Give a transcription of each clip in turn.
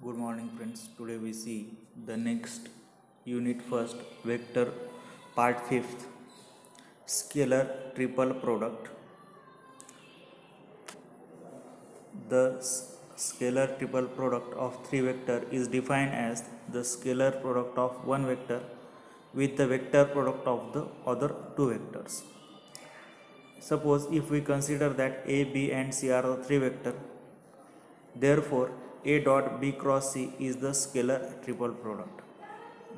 Good morning friends. Today we see the next unit first vector part 5th scalar triple product. The scalar triple product of three vector is defined as the scalar product of one vector with the vector product of the other two vectors. Suppose if we consider that A, B and C are the three vector, therefore A dot B cross C is the scalar triple product.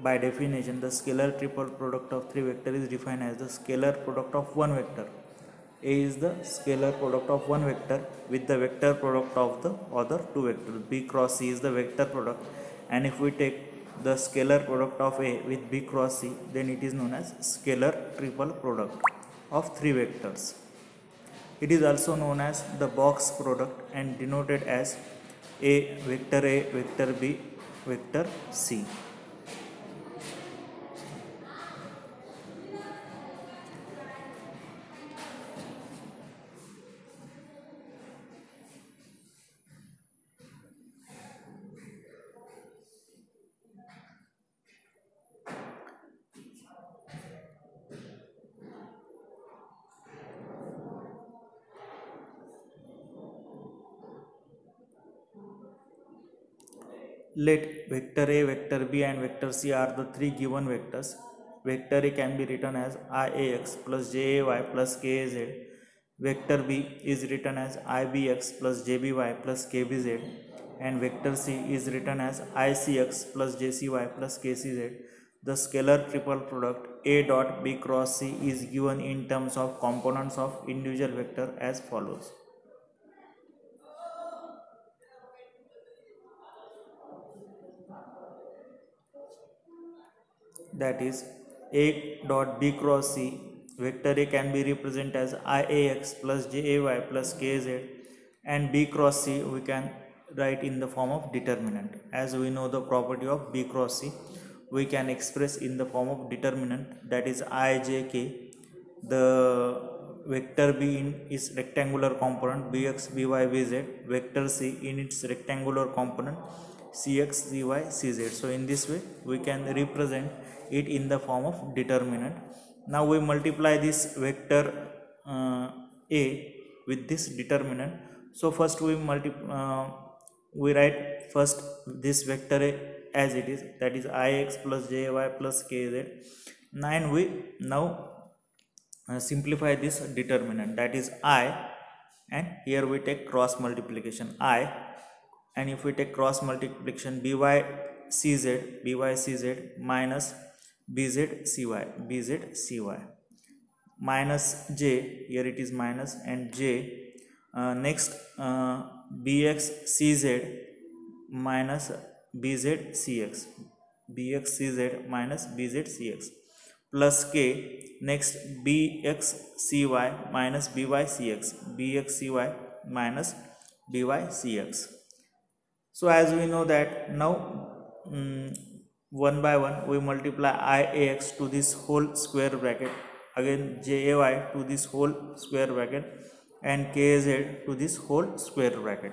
By definition, the scalar triple product of three vector is defined as the scalar product of one vector. A is the scalar product of one vector with the vector product of the other two vectors. B cross C is the vector product, and if we take the scalar product of A with B cross C, then it is known as scalar triple product of three vectors. It is also known as the box product and denoted as A, vector B, vector C. Let vector A, vector B and vector C are the three given vectors. Vector A can be written as Iax plus Jay plus Kaz. Vector B is written as Ibx plus Jby plus Kbz, and vector C is written as Icx plus Jcy plus Kcz. The scalar triple product A dot B cross C is given in terms of components of individual vector as follows. That is A dot B cross C, vector A can be represented as Iax plus Jay plus Kz, and B cross C we can write in the form of determinant. As we know the property of B cross C, we can express in the form of determinant, that is Ijk. The vector B in its rectangular component Bx, By, Bz, vector C in its rectangular component Cx, Cy, Cz. So in this way we can represent it in the form of determinant. Now we multiply this vector A with this determinant. So first we write first this vector A as it is, that is Ix plus Jy plus Kz. And we now simplify this determinant, that is I, and here we take cross multiplication I, and if we take cross multiplication Bycz minus Bzcy minus J, here it is minus, and J next Bxcz minus Bzcx, Bxcz minus Bzcx plus K, next Bxcy minus Bycx, Bxcy minus Bycx. So as we know that now one by one we multiply Iax to this whole square bracket, again Jay to this whole square bracket, and Kz to this whole square bracket.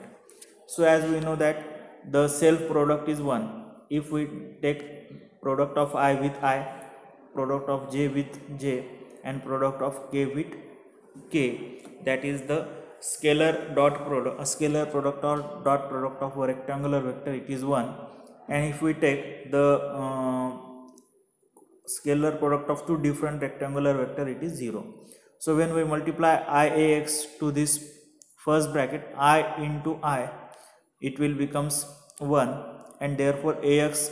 So as we know that the self product is 1. If we take product of I with I, product of J with J, and product of K with K, that is the scalar product or dot product of a rectangular vector, it is 1. And if we take the scalar product of two different rectangular vector, it is 0. So when we multiply Iax to this first bracket, I into I, it will becomes 1, and therefore Ax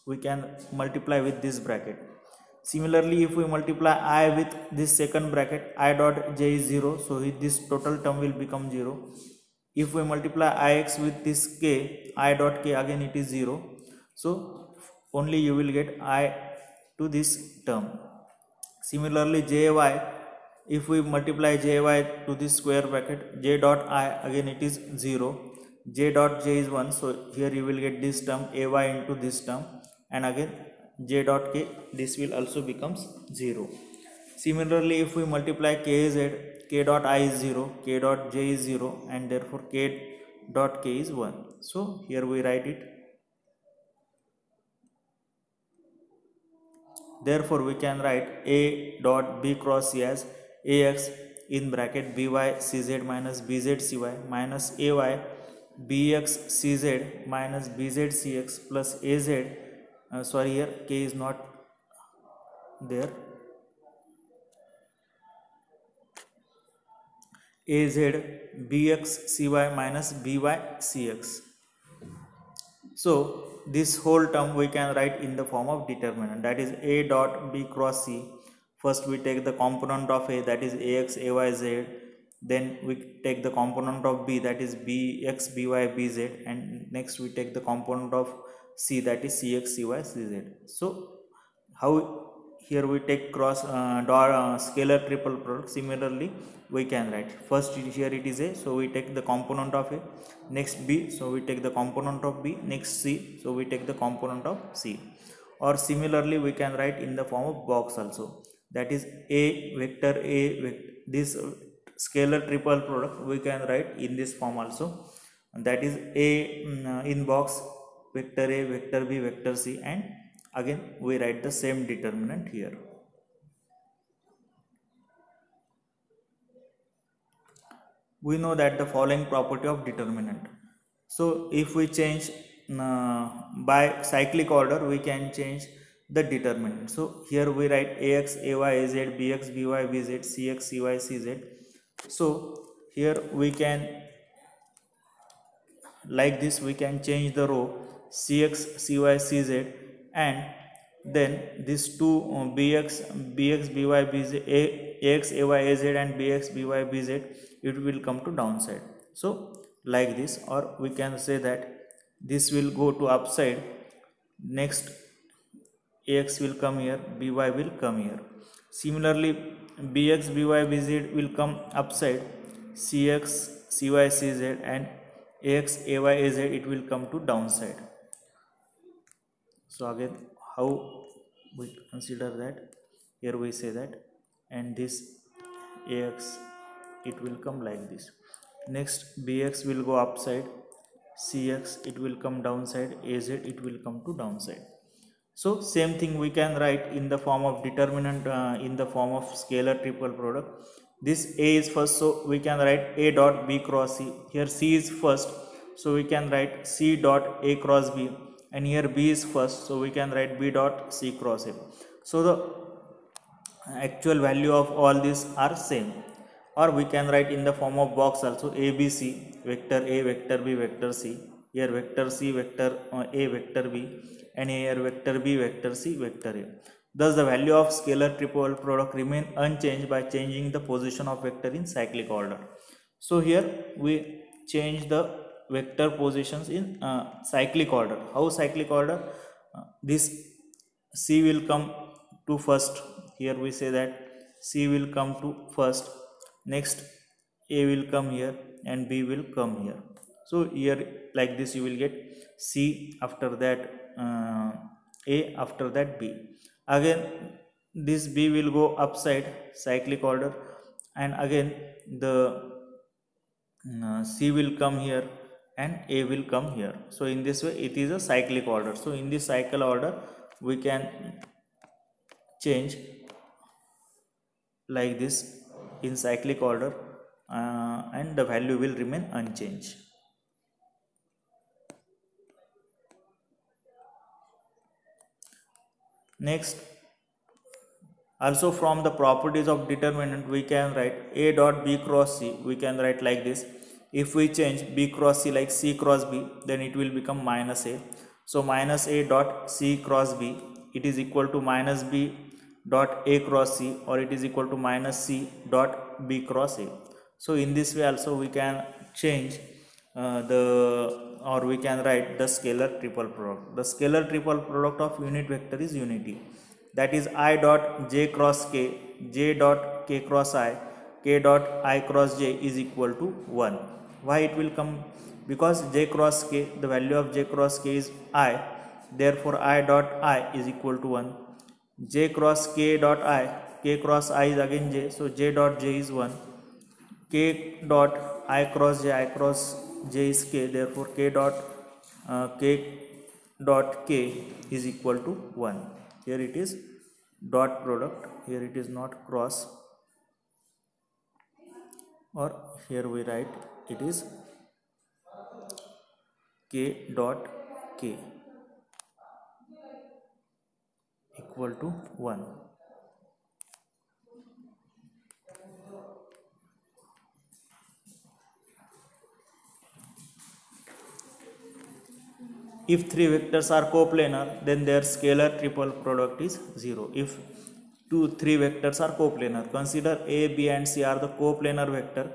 we can multiply with this bracket. Similarly, if we multiply I with this second bracket, I dot j is 0, so this total term will become 0. If we multiply Ix with this k, I dot k, again it is 0. So only you will get I to this term. Similarly, Jy, if we multiply Jy to this square bracket, J dot I, again it is 0. J dot J is 1, so here you will get this term Ay into this term, and again J dot K, this will also becomes 0. Similarly, if we multiply Kz, K dot I is 0, K dot J is 0, and therefore K dot k is 1. So here we write it. Therefore we can write a dot b cross c as ax in bracket by cz minus bz cy minus ay bx cz minus bz cx plus az, sorry, here k is not there, az bx cy minus by cx. So this whole term we can write in the form of determinant, that is a dot b cross c. First we take the component of a, that is ax ay z, then we take the component of b, that is bx by bz, and next we take the component of c, that is cx cy cz. So how here we take cross scalar triple product. Similarly we can write, first here it is a, so we take the component of a, next b, so we take the component of b, next c, so we take the component of c. Or similarly we can write in the form of box also, that is a vector a vector, this scalar triple product we can write in this form also, that is a in box vector a vector b vector c, and again we write the same determinant here. We know that the following property of determinant. So if we change by cyclic order, we can change the determinant. So here we write ax ay az bx by bz cx cy cz. So here we can, like this, we can change the row cx cy cz, and then this two bx by bz ax ay az and bx by bz, it will come to downside. So like this, or we can say that this will go to upside, next ax will come here, by will come here. Similarly bx by bz will come upside, cx cy cz, and ax ay az, it will come to downside. So again how we consider that, here we say that, and this ax, it will come like this. Next bx will go upside, cx, it will come downside, az, it will come to downside. So same thing we can write in the form of determinant, in the form of scalar triple product. This a is first, so we can write a dot b cross c. Here c is first, so we can write c dot a cross b, and here b is first, so we can write b dot c cross a. So the actual value of all these are same. Or we can write in the form of box also, abc vector a vector b vector c, here vector c vector a vector b, and here vector b vector c vector a. Thus the value of scalar triple product remain unchanged by changing the position of vector in cyclic order. So here we change the vector positions in cyclic order. How cyclic order? This c will come to first, here we say that c will come to first, next a will come here, and b will come here. So here like this you will get c, after that a, after that b. Again this b will go upside, cyclic order, and again the c will come here and a will come here. So in this way it is a cyclic order. So in this cycle order we can change like this in cyclic order, and the value will remain unchanged. Next, also from the properties of determinant we can write a dot b cross c. We can write like this, if we change b cross c like c cross b, then it will become minus a. So minus a dot c cross b, it is equal to minus b dot a cross c, or it is equal to minus c dot b cross a. So in this way also we can change or we can write the scalar triple product. The scalar triple product of unit vector is unity, that is I dot j cross k, j dot k cross I, k dot I cross j is equal to 1. Why it will come? Because j cross k, the value of j cross k is I, therefore I dot I is equal to 1. J cross k dot I, k cross I is again j, so j dot j is 1. K dot I cross j, I cross j is k, therefore k dot k is equal to 1. Here it is dot product, here it is not cross, or here we write it is k dot k equal to 1. If three vectors are coplanar, then their scalar triple product is 0. If three vectors are coplanar, consider A, B and C are the coplanar vector.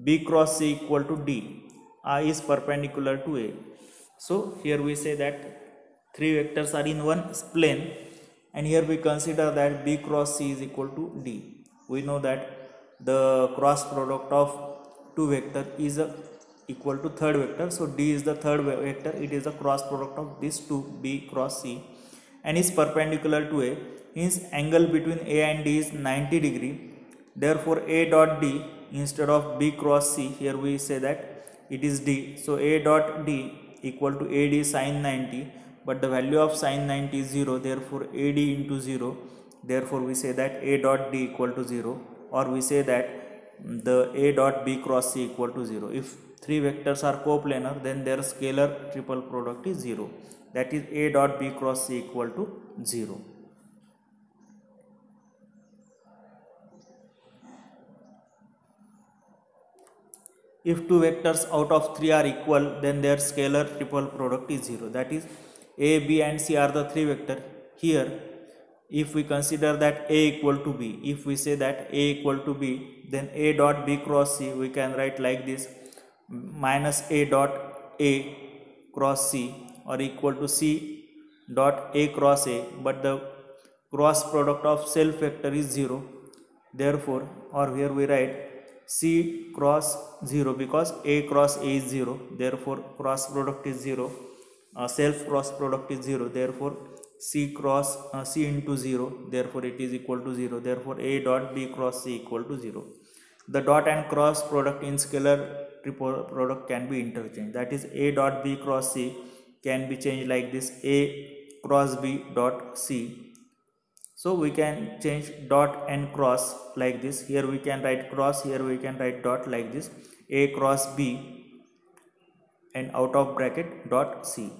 B cross C equal to D. I is perpendicular to A. So here we say that three vectors are in one plane, and here we consider that B cross C is equal to D. We know that the cross product of two vector is equal to third vector, so D is the third vector, it is the cross product of these two, B cross C, and is perpendicular to A. Hence angle between A and D is 90 degree. Therefore A dot D instead of B cross C, here we say that it is D, so A dot D equal to AD sin 90, but the value of sin 90 is 0, therefore AD into 0, therefore we say that A dot D equal to 0, or we say that the A dot B cross C equal to 0. If three vectors are coplanar, then their scalar triple product is 0, that is A dot B cross C equal to 0. If two vectors out of 3 are equal, then their scalar triple product is 0, that is A, B and C are the three vector. Here if we consider that A equal to B, if we say that A equal to B, then A dot B cross C we can write like this, minus A dot A cross C, or equal to C dot A cross A, but the cross product of self vector is 0, therefore, or here we write C cross 0, because A cross A is 0, therefore cross product is 0, self cross product is 0, therefore C cross C into 0, therefore it is equal to 0, therefore A dot B cross C equal to 0. The dot and cross product in scalar triple product can be interchanged, that is A dot B cross C can be changed like this, A cross B dot C. So we can change dot and cross like this, here we can write cross, here we can write dot like this, A cross B and out of bracket dot C.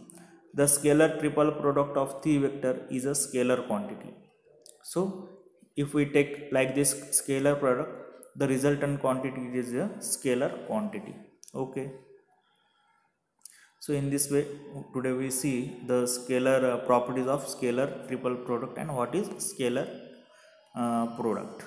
The scalar triple product of three vector is a scalar quantity. So if we take like this scalar product, the resultant quantity is a scalar quantity. Okay. So in this way, today we see the scalar properties of scalar triple product and what is scalar product.